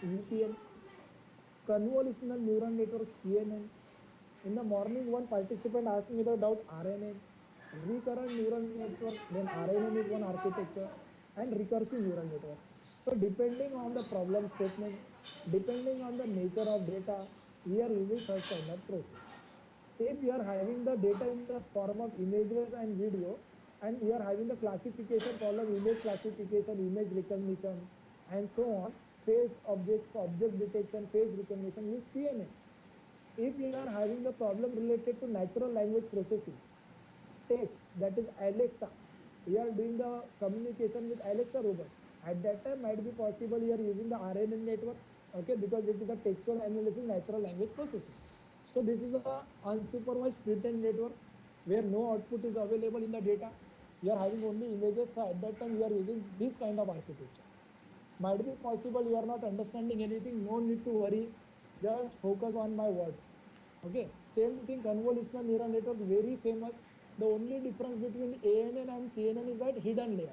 UPN, convolutional neural network CNN. In the morning, one participant asked me the doubt RNN, recurrent neural network, then RNN is one architecture, and recursive neural network. So depending on the problem statement, depending on the nature of data, we are using such kind of process. If you are having the data in the form of images and video, and you are having the classification problem, image classification, image recognition, and so on, face objects, object detection, face recognition, use CNN. If you are having the problem related to natural language processing, text, that is Alexa, you are doing the communication with Alexa robot. At that time, might be possible you are using the RNN network, okay, because it is a textual analysis, natural language processing. So this is a unsupervised pretend network where no output is available in the data. You are having only images. So at that time, you are using this kind of architecture. Might be possible you are not understanding anything. No need to worry. Just focus on my words. Okay. Same thing. Convolutional neural network, very famous. The only difference between ANN and CNN is that hidden layers.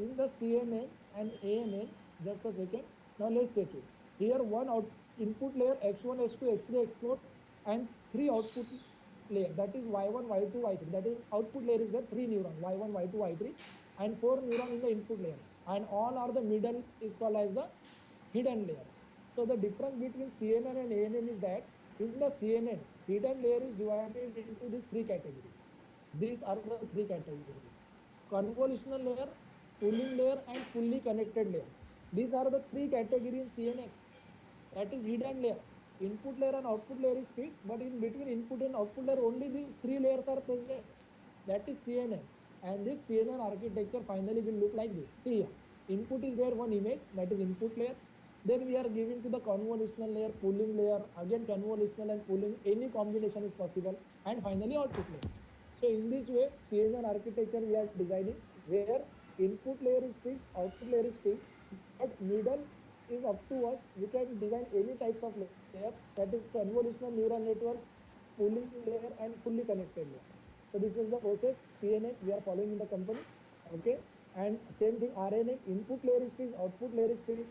In the CNN and ANN, just a second. Now let's check it. Here one input layer X1, X2, X3, X4, and three output layer. That is Y1, Y2, Y3. That is output layer is there, three neuron, Y1, Y2, Y3, and four neuron in the input layer. And all are the middle is called as the hidden layers. So the difference between CNN and ANN is that in the CNN, hidden layer is divided into these three categories. These are the three categories: convolutional layer, pooling layer, and fully connected layer. These are the three categories in CNN. That is hidden layer. Input layer and output layer is fixed, but in between input and output layer, only these three layers are present. That is CNN. And this CNN architecture finally will look like this. See here, input is there one image, that is input layer. Then we are giving to the convolutional layer, pooling layer, again convolutional and pooling, any combination is possible, and finally output layer. So in this way, CNN architecture we are designing where input layer is fixed, output layer is fixed, but middle is up to us. We can design any types of layer, that is convolutional neural network, pooling layer, and fully connected layer. So this is the process CNN we are following in the company. Okay, and same thing RNN, input layer is fixed, output layer is fixed,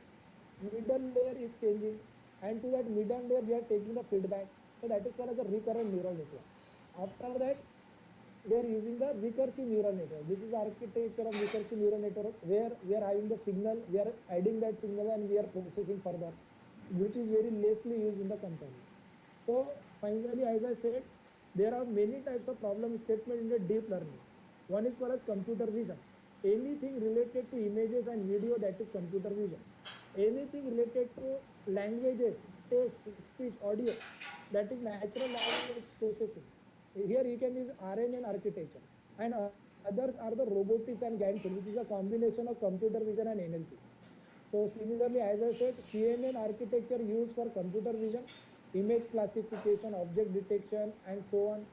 middle layer is changing, and to that middle layer we are taking the feedback. So that is called as a recurrent neural network. After that, we are using the recursive neural network. This is architecture of recursive neural network where we are having the signal, we are adding that signal and we are processing further, which is very lessly used in the company. So finally, as I said, there are many types of problem statement in the deep learning. One is called as computer vision. Anything related to images and video, that is computer vision. Anything related to languages, text, speech, audio, that is natural language processing. Here you can use RNN architecture, and others are the robotics and GAN tool, which is a combination of computer vision and NLP. So similarly, as I said, CNN architecture used for computer vision, image classification, object detection, and so on.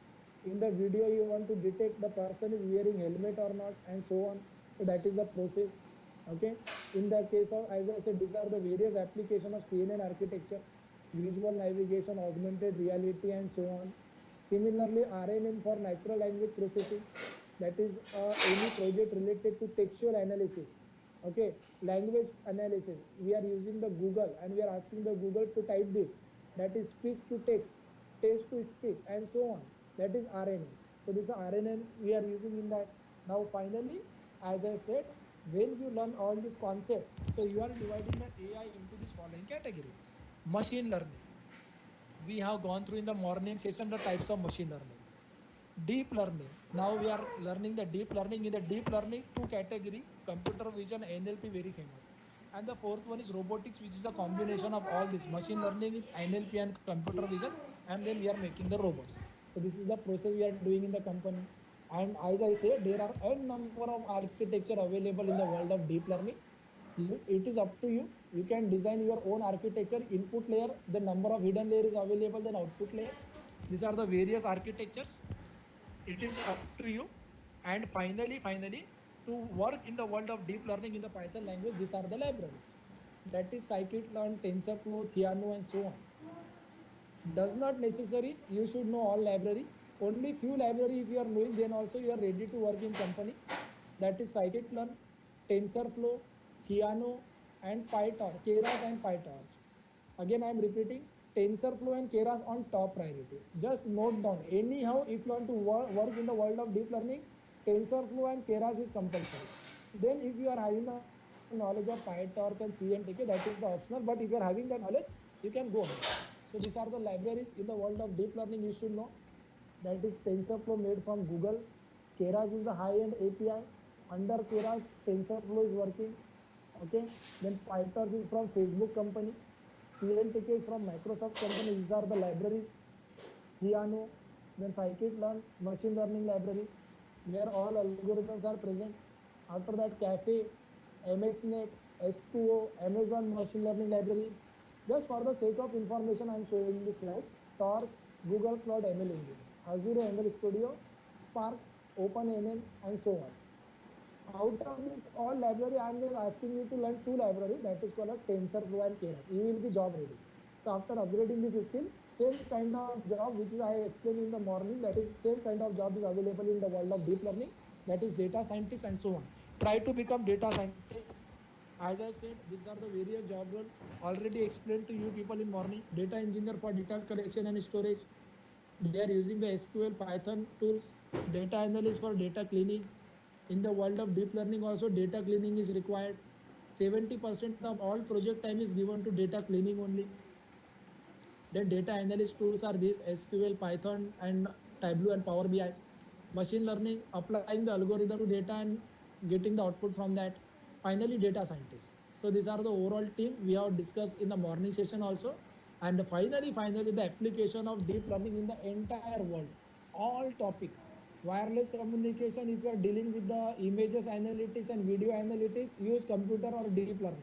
In the video, you want to detect the person is wearing helmet or not, and so on. So that is the process. Okay. In the case of, as I said, these are the various application of CNN architecture: visual navigation, augmented reality, and so on. Similarly, RNN for natural language processing, that is any project related to textual analysis. Okay, language analysis. We are using the Google and we are asking the Google to type this. That is speech to text to speech, and so on. That is RNN. So this is RNN we are using in that. Now finally, as I said, when you learn all this concept, so you are dividing the AI into this following category: machine learning. We have gone through in the morning session the types of machine learning. Deep learning. Now we are learning the deep learning. In the deep learning, two category: computer vision, NLP, very famous. And the fourth one is robotics, which is a combination of all this machine learning with NLP and computer vision. And then we are making the robots. So this is the process we are doing in the company. And as I say, there are n number of architecture available in the world of deep learning. It is up to you. You can design your own architecture. Input layer, the number of hidden layer is available, then output layer. These are the various architectures. It is up to you. And finally, to work in the world of deep learning in the Python language, these are the libraries. That is scikit-learn, TensorFlow, Theano, and so on. Does not necessary you should know all library. Only few library if you are knowing, then also you are ready to work in company. That is scikit-learn, TensorFlow, Theano, and PyTorch, Keras and PyTorch. Again, I am repeating, TensorFlow and Keras on top priority. Just note down. Anyhow, if you want to work in the world of deep learning, TensorFlow and Keras is compulsory. Then, if you are having the knowledge of PyTorch and CNTK, that is the optional. But if you are having that knowledge, you can go ahead. So these are the libraries in the world of deep learning you should know. That is TensorFlow made from Google. Keras is the high-end API. Under Keras, TensorFlow is working. Okay. Then PyTorch is from Facebook company. CNTK is from Microsoft company. These are the libraries. Theano, then scikit-learn, machine learning library, where all algorithms are present. After that, Caffe, MXNet, S2O, Amazon machine learning libraries. Just for the sake of information, I am showing the slides. Torch, Google Cloud ML Engine, Azure ML Studio, Spark, OpenML, and so on. Out of this all library, I am just asking you to learn two libraries, that is called a TensorFlow and Keras. You will be job ready. So after upgrading this skill, same kind of job which is I explained in the morning, that is same kind of job is available in the world of deep learning, that is data scientist and so on. Try to become data scientist. As I said, these are the various job role already explained to you people in morning. Data engineer for data collection and storage. They are using the SQL, Python tools. Data analyst for data cleaning. In the world of deep learning also, data cleaning is required. 70% of all project time is given to data cleaning only. Then data analyst tools are these: SQL, Python, and Tableau and Power BI. Machine learning, applying the algorithm to data and getting the output from that. Finally, data scientists. So these are the overall team we have discussed in the morning session also. And finally, the application of deep learning in the entire world. All topic. Wireless communication, if you are dealing with the images analytics and video analytics, use computer or deep learning.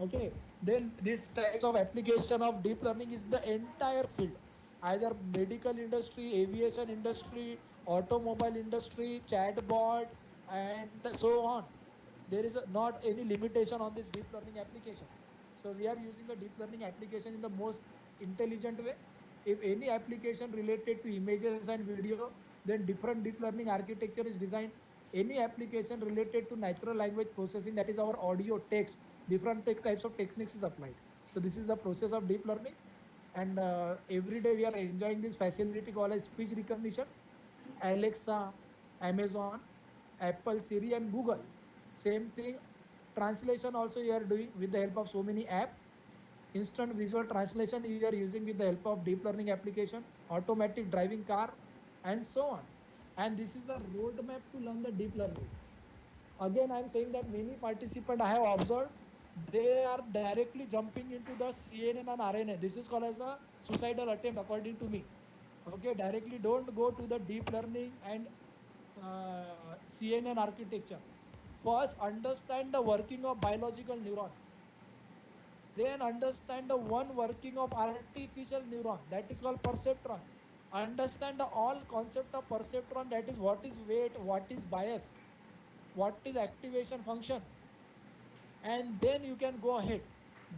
Okay, then this types of application of deep learning is the entire field, either medical industry, aviation industry, automobile industry, chatbot, and so on. There is not any limitation on this deep learning application. So we are using a deep learning application in the most intelligent way. If any application related to images and video, then different deep learning architecture is designed. Any application related to natural language processing, that is our audio, text, different types of techniques is applied. So this is the process of deep learning. And every day we are enjoying this facility called as speech recognition. Alexa, Amazon, Apple, Siri, and Google. Same thing. Translation also you are doing with the help of so many apps. Instant visual translation you are using with the help of deep learning application. Automatic driving car, and so on. And this is a roadmap to learn the deep learning. Again, I am saying that many participants I have observed, they are directly jumping into the CNN and RNA. This is called as a suicidal attempt according to me. Okay, directly don't go to the deep learning and CNN architecture. First, understand the working of biological neuron. Then understand the one working of artificial neuron, that is called perceptron. Understand the all concept of perceptron, that is what is weight, what is bias, what is activation function, and then you can go ahead.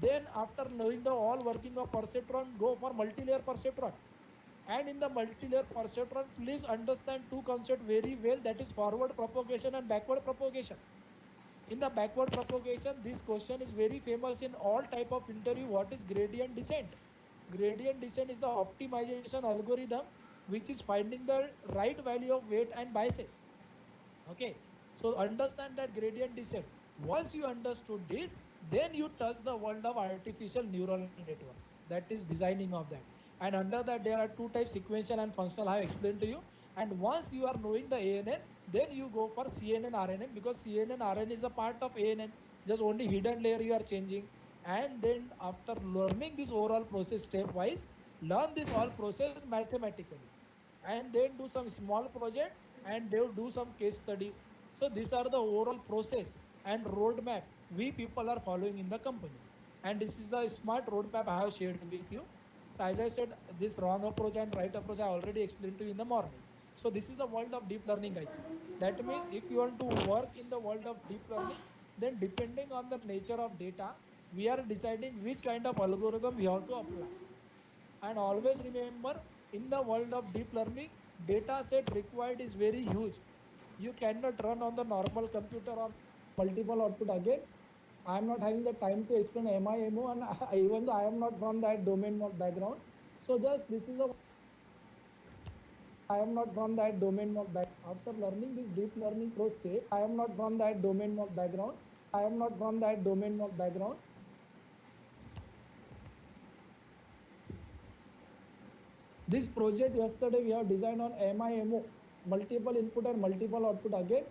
Then after knowing the all working of perceptron, go for multi-layer perceptron. And in the multi-layer perceptron, please understand two concepts very well, that is forward propagation and backward propagation. In the backward propagation, this question is very famous in all type of interview. What is gradient descent? Gradient descent is the optimization algorithm which is finding the right value of weight and biases. Okay, so understand that gradient descent. Once you understood this, then you touch the world of artificial neural network, that is designing of that. And under that there are two types, sequential and functional, I have explained to you. And once you are knowing the ANN, then you go for CNN RNN, because CNN RNN is a part of ANN, just only hidden layer you are changing. And then after learning this overall process stepwise, learn this all process mathematically, and then do some small project, and they will do some case studies. So these are the overall process and roadmap we people are following in the company. And this is the smart roadmap I have shared with you. So as I said, this wrong approach and right approach I already explained to you in the morning. So this is the world of deep learning, guys. That means if you want to work in the world of deep learning, then depending on the nature of data, we are deciding which kind of algorithm we have to apply. And always remember, in the world of deep learning, data set required is very huge. You cannot run on the normal computer or multiple output again. I am not having the time to explain MIMO, and even though I am not from that domain of background, so just this is a I am not from that domain of back. After learning this deep learning process, I am not from that domain of background. I am not from that domain of background. This project yesterday we have designed on MIMO, multiple input and multiple output again.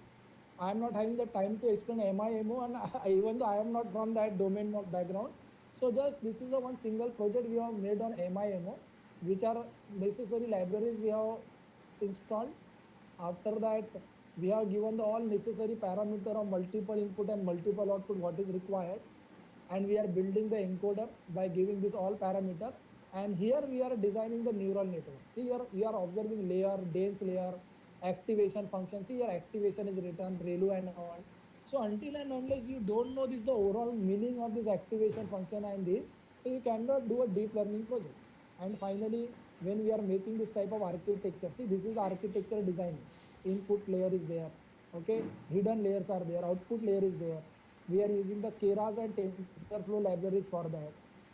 I am not having the time to explain MIMO, and even though I am not from that domain of background. So just this is a one single project we have made on MIMO, which are necessary libraries we have installed. After that, we have given the all necessary parameter of multiple input and multiple output what is required, and we are building the encoder by giving this all parameter. And here we are designing the neural network. See here you are observing layer, dense layer, activation function. See here activation is written, ReLU and all. So until and unless you don't know this the overall meaning of this activation function and this, so you cannot do a deep learning project. And finally, when we are making this type of architecture, see this is the architecture design. Input layer is there, okay, hidden layers are there, output layer is there. We are using the Keras and TensorFlow libraries for that,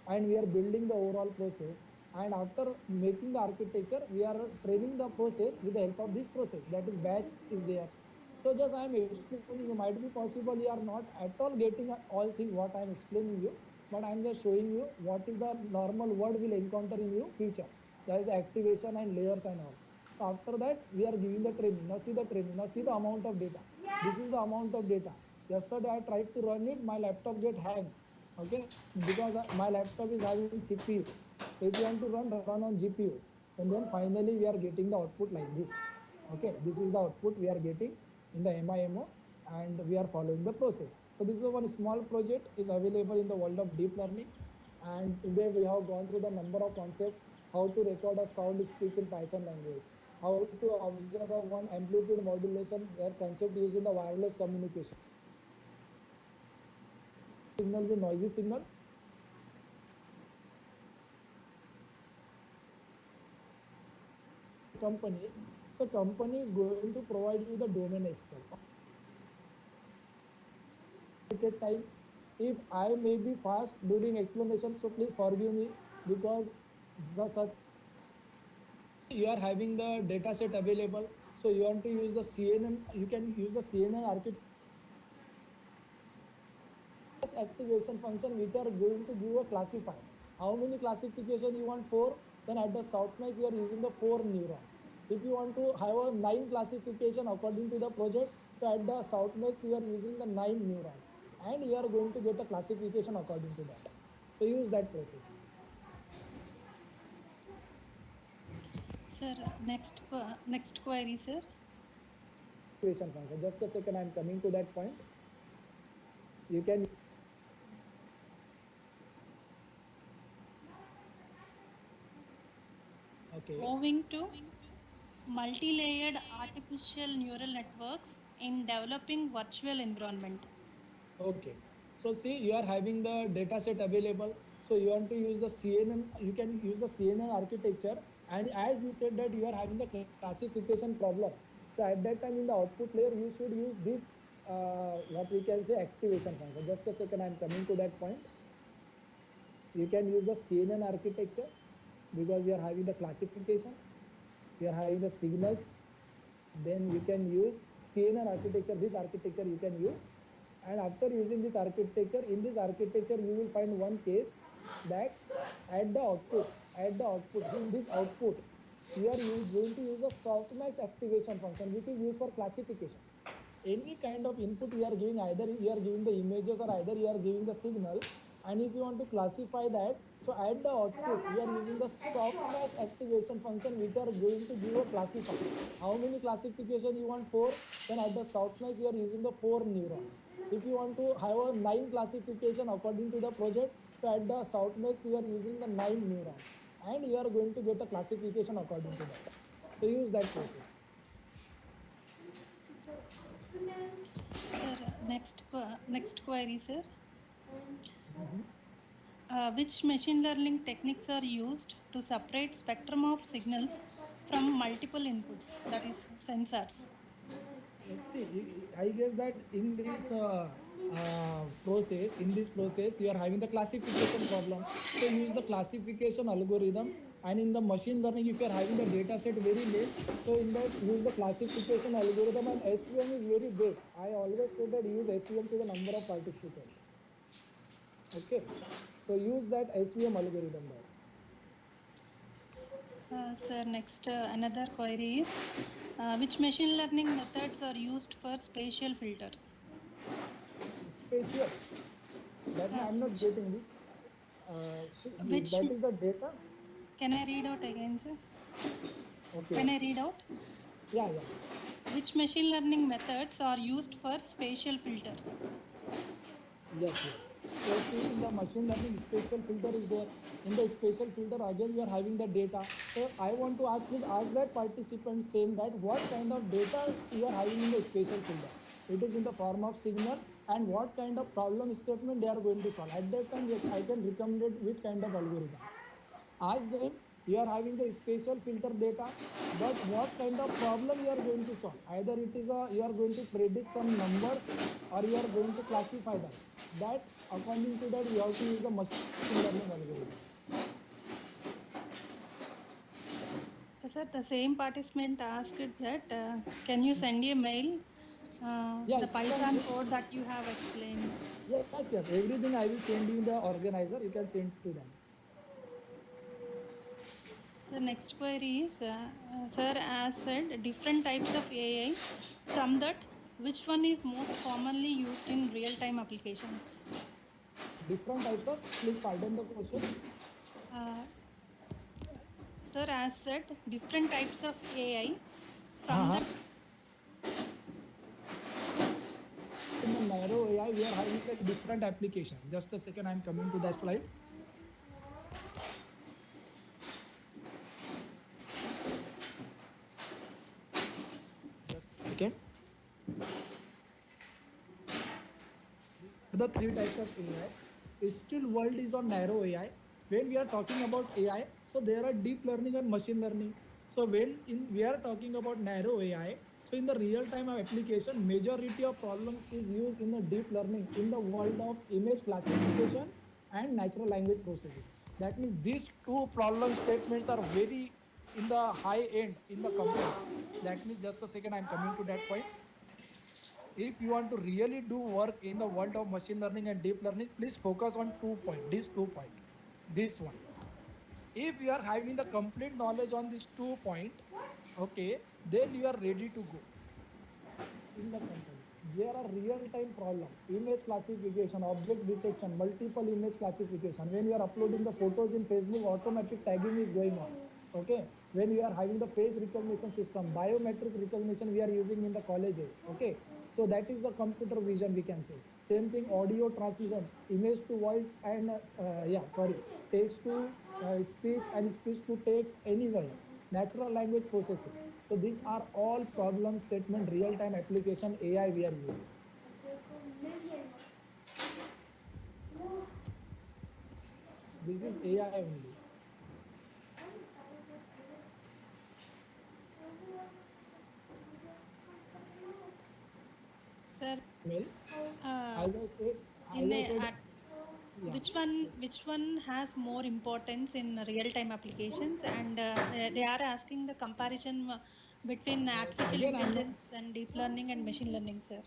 and we are building the overall process. And after making the architecture, we are training the process with the help of this process, that is batch is there. So just I am explaining you, might be possible you are not at all getting all things what I am explaining you, but I am just showing you what is the normal word will encounter in you future. That is activation and layers and all. So after that, we are giving the training. Now see the training. Now see the amount of data. This is the amount of data. Yesterday I tried to run it, my laptop get hang. Okay, because my laptop is having CPU. So if you want to run on GPU, and then finally we are getting the output like this. Okay, this is the output we are getting in the MIMO, and we are following the process. So this is one small project is available in the world of deep learning. And today we have gone through the number of concepts, how to record a sound speech in Python language, how to observe a one amplitude modulation where concept used in the wireless communication. Signal with noisy signal. Company. So company is going to provide you the domain expert. Time. If I may be fast during explanation, so please forgive me, because such you are having the data set available. So you want to use the CNN, you can use the CNN architecture activation function which are going to give a classify. How many classification you want? 4. Then at the softmax you are using the 4 neuron. If you want to have a 9 classification according to the project, so at the softmax you are using the 9 neurons, and you are going to get a classification according to that. So use that process. Sir, next query, sir. Activation function. Just a second, I am coming to that point. You can. Okay. Moving to multi-layered artificial neural networks in developing virtual environment. Okay. So see, you are having the data set available. So you want to use the CNN, you can use the CNN architecture. And as you said that you are having the classification problem. So at that time in the output layer, you should use this, what we can say activation function. Just a second, I am coming to that point. You can use the CNN architecture because you are having the classification. You are having the signals. Then you can use CNN architecture. This architecture you can use. And after using this architecture, in this architecture you will find one case that at the output in this output you are going to use the softmax activation function, which is used for classification. Any kind of input you are giving, either you are giving the images or either you are giving the signal, and if you want to classify that, so at the output you are using the softmax activation function, which are going to give a classify. How many classification you want? 4. Then at the softmax you are using the 4 neuron. If you want to have a 9 classification according to the project, so at the softmax you are using the 9 neuron, and you are going to get a classification according to that. So use that process. Sir, next query, sir. Mm-hmm. Which machine learning techniques are used to separate spectrum of signals from multiple inputs, that is sensors? See, I guess that in this process. In this process, you are having the classification problem. So use the classification algorithm. And in the machine learning, if you are having the data set very less, so in that use the classification algorithm, and SVM is very best. I always say that use SVM to the number of participants. Okay, so use that SVM algorithm there. Sir, next another query is which machine learning methods are used for spatial filter? Spatial. That I'm not Which, getting this. So which that is the data. can I read out again, sir? Okay. Can I read out? Yeah, yeah. Which machine learning methods are used for spatial filter? Yes, yes. So see, in the machine learning, spatial filter is there. In the spatial filter, again you are having the data. So I want to ask, please ask that participant same that what kind of data you are having in the spatial filter. It is in the form of signal, and what kind of problem statement they are going to solve. At that time, I can recommend which kind of algorithm. Ask them, you are having the spatial filter data, but what kind of problem you are going to solve. Either it is you are going to predict some numbers, or you are going to classify that according to that you have to use the machine learning algorithm. Sir, the same participant asked that can you send a mail Yeah, the you can. Python code that you have explained? Yes, yes, everything I will send you the organizer, you can send to them. The next query is, sir, as said, different types of AI. From that, which one is most commonly used in real-time applications? Different types of, please pardon the question. Uh, sir, as said, different types of AI. From Uh-huh. that, In the narrow AI, we are having like different application. Just a second, I'm coming to that slide. Just a second. The three types of AI. Still world is on narrow AI. When we are talking about AI, so there are deep learning and machine learning. So when we are talking about narrow AI, so in the real time of application, majority of problems is used in the deep learning in the world of image classification and natural language processing. That means these two problem statements are very in the high end in the company. That means just a second, I'm coming to that point. If you want to really do work in the world of machine learning and deep learning, please focus on 2 points. These 2 points. This one. If you are having the complete knowledge on this 2 point, okay, then you are ready to go in the company. There are real-time problem, image classification, object detection, multiple image classification. When you are uploading the photos in Facebook, automatic tagging is going on. Okay. When you are having the face recognition system, biometric recognition we are using in the colleges. Okay. So that is the computer vision, we can say. Same thing, audio transmission, image to voice, and text to speech, and speech to text, anywhere. Natural language processing. So these are all problem statement real-time application AI we are using. This is AI only. sir, Well, uh, as I said, in as I a, said, at yeah. which one has more importance in real-time applications? And they are asking the comparison between artificial Again, I'm not intelligence and deep learning and machine learning, sir.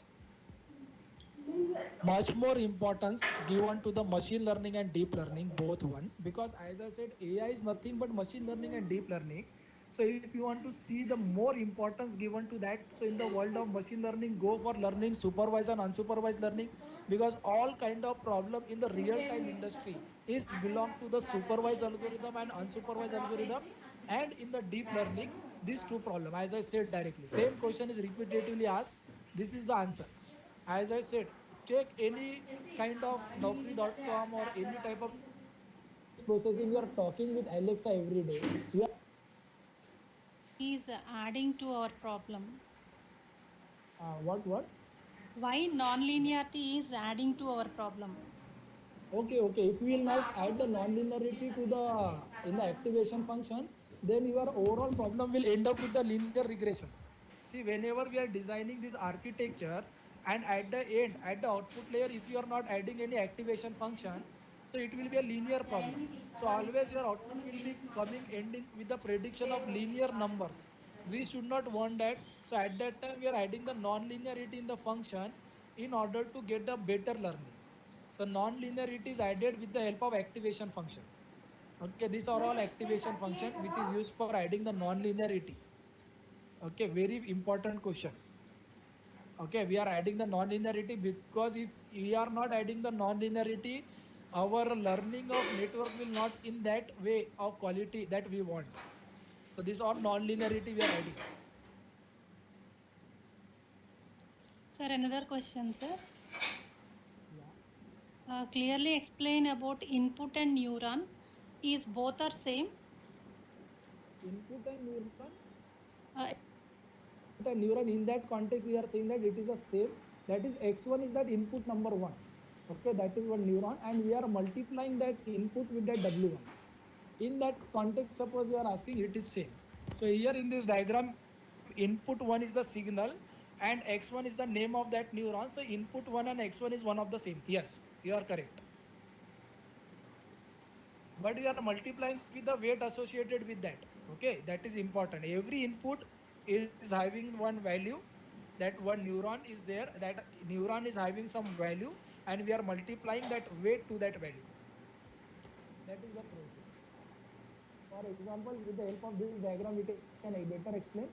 much more importance given to the machine learning and deep learning, both one, because as I said, AI is nothing but machine learning and deep learning. So if you want to see the more importance given to that, so in the world of machine learning, go for learning supervised and unsupervised learning, because all kind of problem in the real time industry is belong to the supervised algorithm and unsupervised algorithm. And in the deep learning, these two problem, as I said directly, same question is repetitively asked, this is the answer. As I said, check any kind of Naukri.com or any type of image processing. You are talking with Alexa every day. You are Is adding to our problem. what? Why nonlinearity is adding to our problem? Okay. If we will not add the non-linearity to the in the activation function, then your overall problem will end up with the linear regression. See, whenever we are designing this architecture, and at the end, at the output layer, if you are not adding any activation function, so it will be a linear problem. So always your output will be coming ending with the prediction of linear numbers. We should not want that. So at that time we are adding the non-linearity in the function in order to get the better learning. So non-linearity is added with the help of activation function. Okay, these are all activation function which is used for adding the non-linearity. Okay, very important question. Okay, we are adding the non-linearity because if we are not adding the non-linearity, our learning of network will not in that way of quality that we want. So this all non-linearity we are adding. Sir, another question, sir. Yeah. Clearly explain about input and neuron. Is both are same? Input and neuron. Uh, Input and neuron, in that context we are saying that it is the same. That is x1 is that input number 1. Okay, that is one neuron, and we are multiplying that input with that w1. In that context, suppose you are asking, it is same. So here in this diagram, input 1 is the signal and x1 is the name of that neuron. So input 1 and x1 is one of the same. Yes, you are correct. But we are multiplying with the weight associated with that. Okay, that is important. Every input is having one value. That one neuron is there. That neuron is having some value, and we are multiplying that weight to that value. That is the process. For example, with the help of this diagram, we can better explain.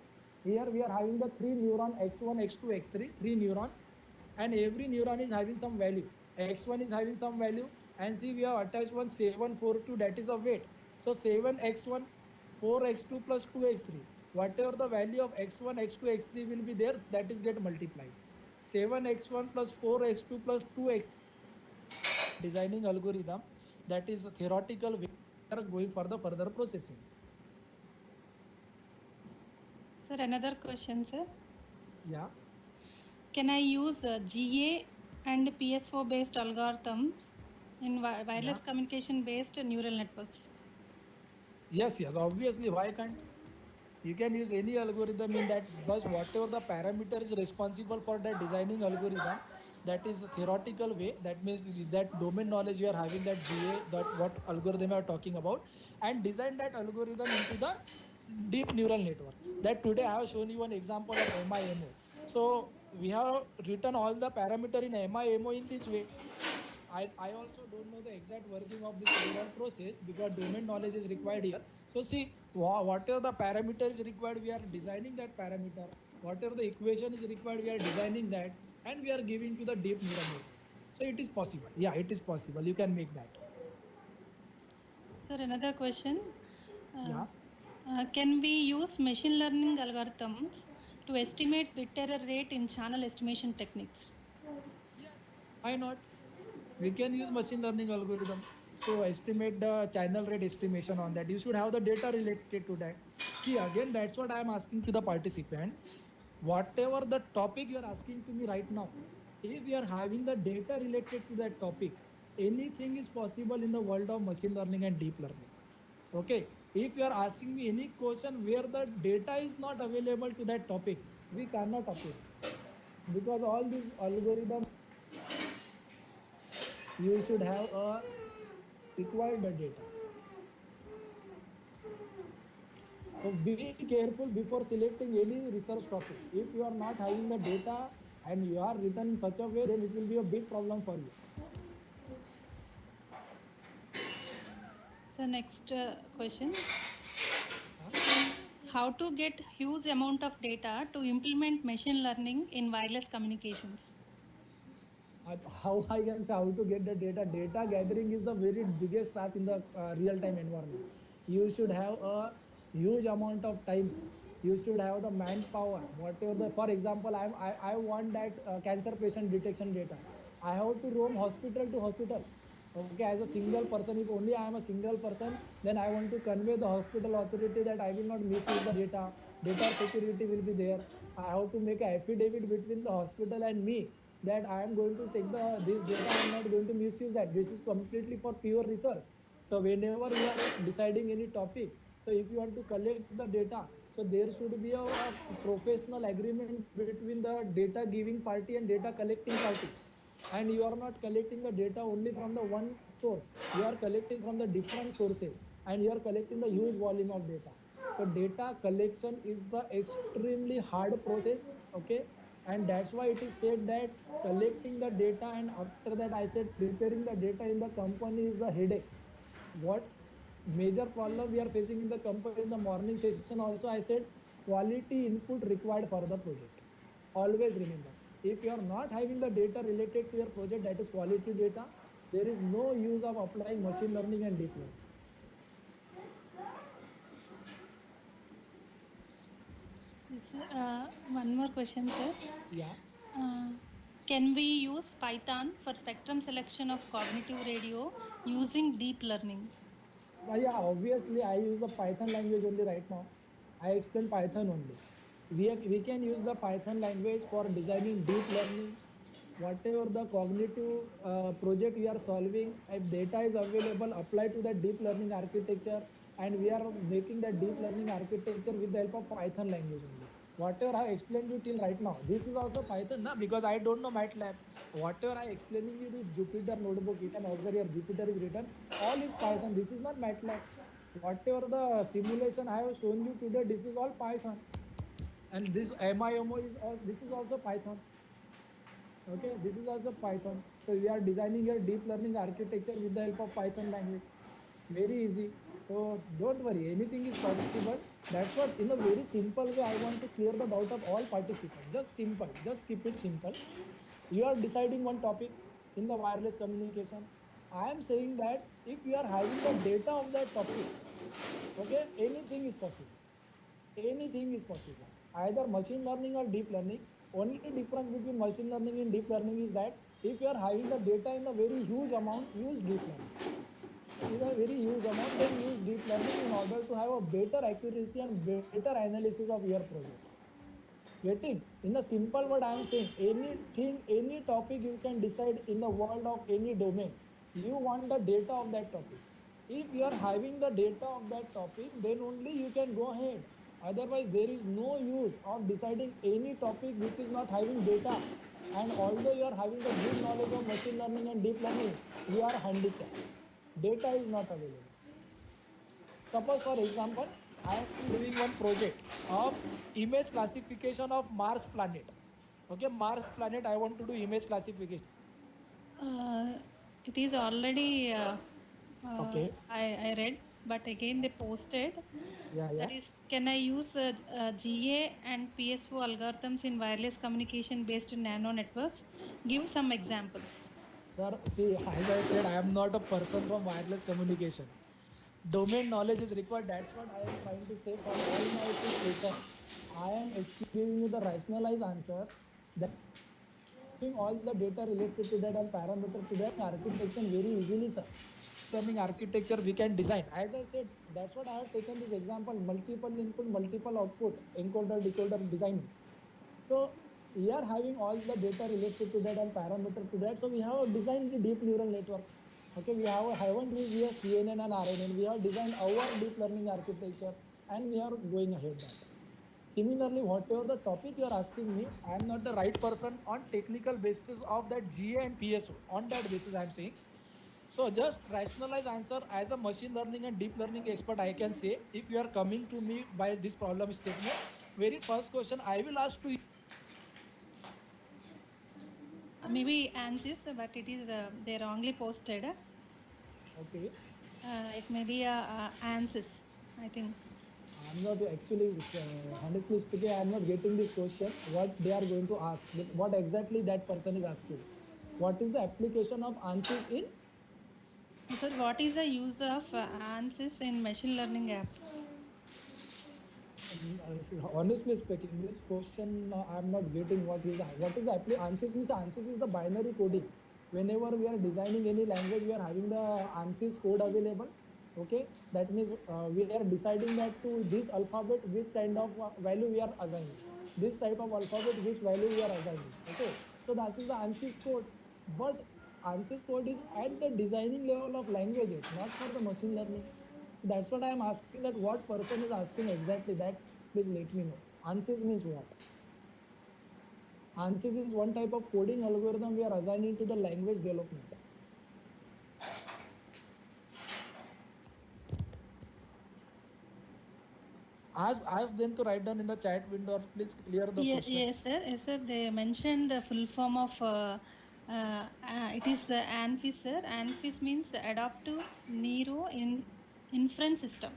Here we are having the three neuron x1, x2, x3, three neuron, and every neuron is having some value. X1 is having some value, and see we have attached one 742, that is a weight. So 7x1, 4x2 plus 2x3. Whatever the value of x1, x2, x3 will be there, that is get multiplied. 7x1 plus 4x2 plus 2x designing algorithm, that is a theoretical way we are going for the further processing. Sir, another question, sir. Yeah. Can I use GA and PSO based algorithms in wireless Yeah. communication based neural networks? Yes, yes, obviously, why can't? You can use any algorithm in that, but whatever the parameter is responsible for that designing algorithm, that is a theoretical way. That means that domain knowledge you are having, that GA, that what algorithm you are talking about, and design that algorithm into the deep neural network. That today I have shown you an example of MIMO. So we have written all the parameter in MIMO in this way. I also don't know the exact working of this overall process because domain knowledge is required here. So see, whatever the parameter is required, we are designing that parameter. Whatever the equation is required, we are designing that, and we are giving to the deep neural network. So it is possible. Yeah, it is possible. You can make that. Sir, another question. Uh, Yeah. can we use machine learning algorithms to estimate bit error rate in channel estimation techniques? Yes. Why not? We can use machine learning algorithm to estimate the channel rate estimation on that. You should have the data related to that. See, again, that's what I am asking to the participant. Whatever the topic you are asking to me right now, if we are having the data related to that topic, anything is possible in the world of machine learning and deep learning. Okay, if you are asking me any question where the data is not available to that topic, we cannot apply, because all these algorithms, you should have a required data. So be careful before selecting any research topic. If you are not having the data and you are written in such a way, then it will be a big problem for you. The next question. Huh? How to get huge amount of data to implement machine learning in wireless communications? How I can say how to get the data? Data gathering is the very biggest task in the real-time environment. You should have a huge amount of time. You should have the manpower. Whatever the, for example, I want that cancer patient detection data. I have to roam hospital to hospital. Okay, as a single person, if only I am a single person, then I want to convey the hospital authority that I will not misuse the data. Data security will be there. I have to make an affidavit between the hospital and me that I am going to take this data. I am not going to misuse that. This is completely for pure research. So whenever we are deciding any topic, so if you want to collect the data, So there should be a professional agreement between the data giving party and data collecting party. And you are not collecting the data only from the one source. You are collecting from the different sources, and you are collecting the huge volume of data. So data collection is the extremely hard process. Okay, and that's why it is said that collecting the data and after that I said preparing the data in the company is the headache. What major problem we are facing in the company in the morning session also I said quality input required for the project. Always remember, if you are not having the data related to your project, that is quality data, there is no use of applying machine learning and deep learning. One more question, sir. Yeah. Uh, can we use Python for spectrum selection of cognitive radio using deep learning? Yeah, obviously I use the Python language only right now. I explain Python only. We can use the Python language for designing deep learning. Whatever the cognitive project we are solving, if data is available, apply to the deep learning architecture, and we are making the deep learning architecture with the help of Python language only. Whatever I explained you till right now, this is also Python, na? Because I don't know MATLAB. Whatever I explaining you with Jupyter notebook, you can observe here Jupyter is written, all is Python. This is not MATLAB. Whatever the simulation I have shown you today, this is all Python. And this MIMO is all, this is also Python. Okay, this is also Python. So we are designing your deep learning architecture with the help of Python language. Very easy. So don't worry, anything is possible. That's what, in a very simple way, I want to clear the doubt of all participants. Just simple, just keep it simple. You are deciding one topic in the wireless communication. I am saying that if you are having the data of that topic, okay, anything is possible. Anything is possible. Either machine learning or deep learning. Only difference between machine learning and deep learning is that if you are having the data in a very huge amount, use deep learning. In a very huge amount, then use deep learning in order to have a better accuracy and better analysis of your project. Getting? In a simple word, I am saying anything, any topic you can decide in the world of any domain. You want the data of that topic. If you are having the data of that topic, then only you can go ahead. Otherwise, there is no use of deciding any topic which is not having data. And although you are having the good knowledge of machine learning and deep learning, you are handicapped. Data is not available. Suppose, for example, I am doing one project of image classification of Mars planet. Okay, Mars planet, I want to do image classification. Uh, it is already Okay. I read, but again they posted. Yeah, yeah. That is, can I use GA and PSO algorithms in wireless communication based nano networks? Give some examples. Sir, see, as I said, I am not a person from wireless communication. Domain knowledge is required. That's what I am trying to say from all my questions. I am giving you the rationalized answer that having all the data related to that and parameter to that architecture very easily, sir. Learning architecture we can design. As I said, that's what I have taken this example, multiple input, multiple output, encoder, decoder designing. So we are having all the data related to that and parameter to that. So we have designed the deep neural network. Okay, we haven't used here CNN and RNN. We have designed our deep learning architecture and we are going ahead that. Similarly, whatever the topic you are asking me, I am not the right person on technical basis of that GA and PSO. On that basis, I am saying. So just rationalize answer as a machine learning and deep learning expert, I can say, if you are coming to me by this problem statement, very first question I will ask to you. Maybe ANSYS, but it is they wrongly posted. Okay. It may be ANSYS, I think. I'm not actually, honestly speaking, I'm not getting this question. What they are going to ask, what exactly that person is asking. What is the application of ANSYS in? Sir, what is the use of ANSYS in machine learning app? Honestly speaking, this question I'm not getting what is the ANSYS means. ANSYS is the binary coding. Whenever we are designing any language, we are having the ANSYS code available. Okay, that means we are deciding that to this alphabet which kind of value we are assigning. This type of alphabet which value we are assigning. Okay, so that is the ANSYS code. But ANSYS code is at the designing level of languages, not for the machine learning. So that's what I am asking, that what person is asking exactly that please let me know. ANSYS means what? ANSYS is one type of coding algorithm we are assigning to the language development. Ask them to write down in the chat window, or please clear the question. Yes, sir. Yes, sir. They mentioned the full form of it is ANFIS, sir. ANFIS means Adaptive Neuro Inference System.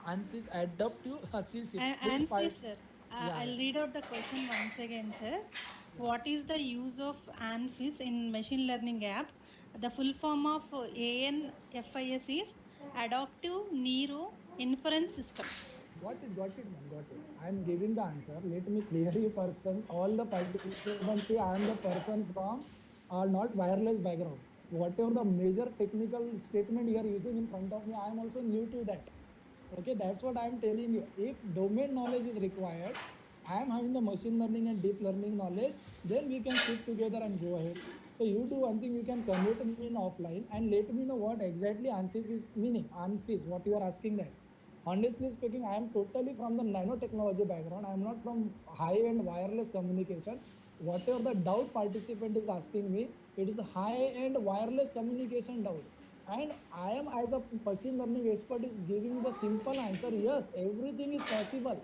ANSYS adaptive assist. Please ANFIS, find. sir. Yeah, I'll yeah. read out the question once again, sir. What is the use of ANFIS in machine learning app? The full form of ANFIS is Adaptive Neuro Inference System. Got it, man, got it. I am giving the answer. Let me clear you persons. All the participants see I am the person from not wireless background. Whatever the major technical statement you are using in front of me, I am also new to that. Okay, that's what I am telling you. If domain knowledge is required, I am having the machine learning and deep learning knowledge, then we can sit together and go ahead. So you do one thing, you can connect me in offline and let me know what exactly ANSYS is meaning. ANFIS, what you are asking that. Honestly speaking, I am totally from the nanotechnology background. I am not from high-end wireless communication. Whatever the doubt participant is asking me, it is a high-end wireless communication doubt. And I am, as a machine learning expert, is giving the simple answer. Yes, everything is possible.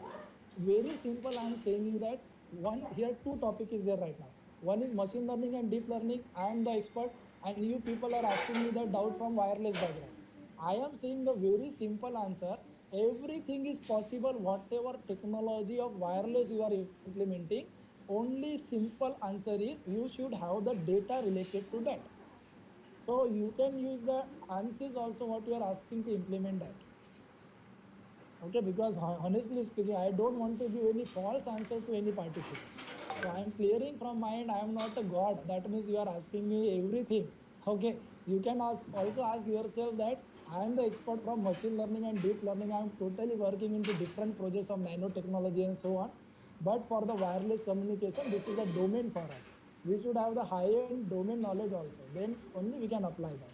Very simple. I am saying that one here two topic is there right now. One is machine learning and deep learning. I am the expert, and you people are asking me the doubt from wireless background. I am saying the very simple answer. Everything is possible, whatever technology of wireless you are implementing. Only simple answer is you should have the data related to that. So you can use the ANSYS also what you are asking to implement that. Okay, because honestly speaking, I don't want to give any false answer to any participant. So I am clearing from my end. I am not a god. That means you are asking me everything. Okay, you can also ask yourself that I am the expert from machine learning and deep learning. I am totally working into different projects of nanotechnology and so on. But for the wireless communication, this is a domain for us. We should have the high-end domain knowledge also. Then only we can apply that.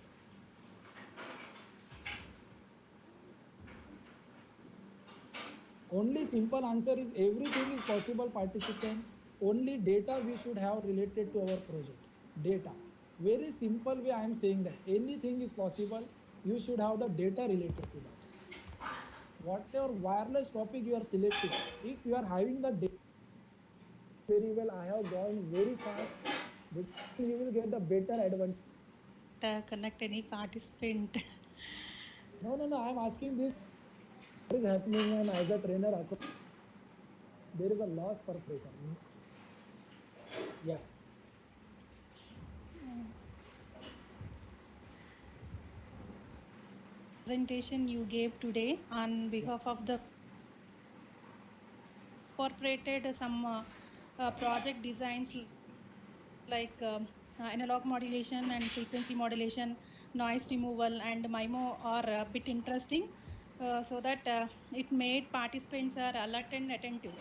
Only simple answer is everything is possible, participant. Only data we should have related to our project. Data. Very simple way I am saying that. Anything is possible. You should have the data related to that. Whatever wireless topic you are selecting, if you are having the data very well, I have gone very fast, you will get the better advantage. Connect any participant. No. I am asking this. What is happening, and as a trainer, there is a loss for pressure. Yeah. Presentation you gave today on behalf of the incorporated some project designs like analog modulation and frequency modulation, noise removal, and MIMO are a bit interesting, so that it made participants are alert and attentive.